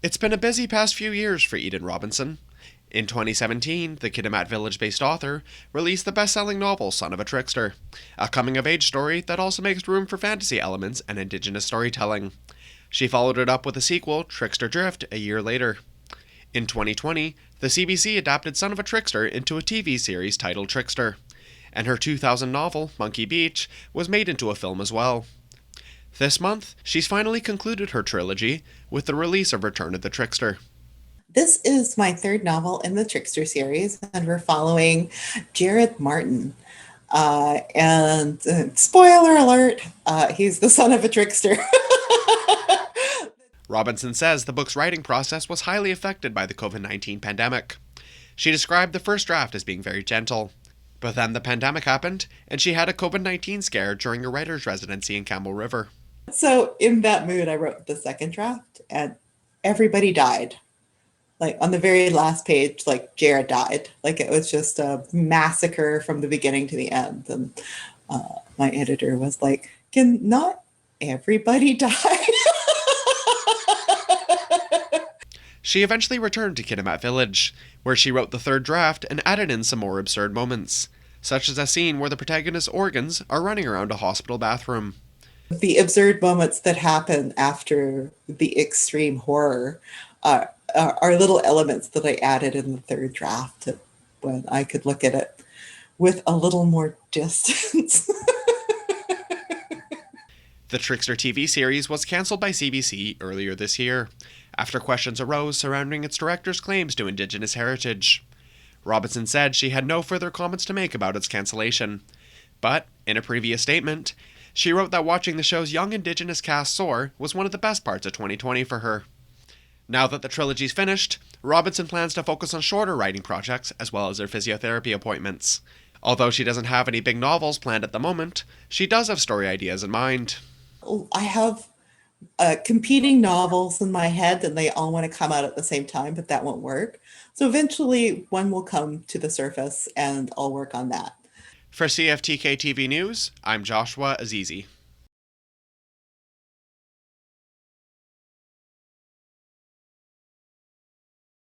It's been a busy past few years for Eden Robinson. In 2017, the Kitimat Village-based author released the best-selling novel Son of a Trickster, a coming-of-age story that also makes room for fantasy elements and indigenous storytelling. She followed it up with a sequel, Trickster Drift, a year later. In 2020, the CBC adapted Son of a Trickster into a TV series titled Trickster, and her 2000 novel, Monkey Beach, was made into a film as well. This month, she's finally concluded her trilogy with the release of Return of the Trickster. This is my third novel in the Trickster series, and we're following Jared Martin. And spoiler alert, he's the son of a trickster. Robinson says the book's writing process was highly affected by the COVID-19 pandemic. She described the first draft as being very gentle. But then the pandemic happened, and she had a COVID-19 scare during a writer's residency in Campbell River. So, in that mood, I wrote the second draft, and everybody died. Like on the very last page, like Jared died. Like it was just a massacre from the beginning to the end. And my editor was like, "Can not everybody die?" She eventually returned to Kitimat Village, where she wrote the third draft and added in some more absurd moments, such as a scene where the protagonist's organs are running around a hospital bathroom. The absurd moments that happen after the extreme horror are little elements that I added in the third draft when I could look at it with a little more distance. The Trickster TV series was cancelled by CBC earlier this year, after questions arose surrounding its director's claims to Indigenous heritage. Robinson said she had no further comments to make about its cancellation, but, in a previous statement, she wrote that watching the show's young Indigenous cast soar was one of the best parts of 2020 for her. Now that the trilogy's finished, Robinson plans to focus on shorter writing projects as well as her physiotherapy appointments. Although she doesn't have any big novels planned at the moment, she does have story ideas in mind. I have competing novels in my head and they all want to come out at the same time, but that won't work. So eventually one will come to the surface and I'll work on that. For CFTK-TV News, I'm Joshua Azizi.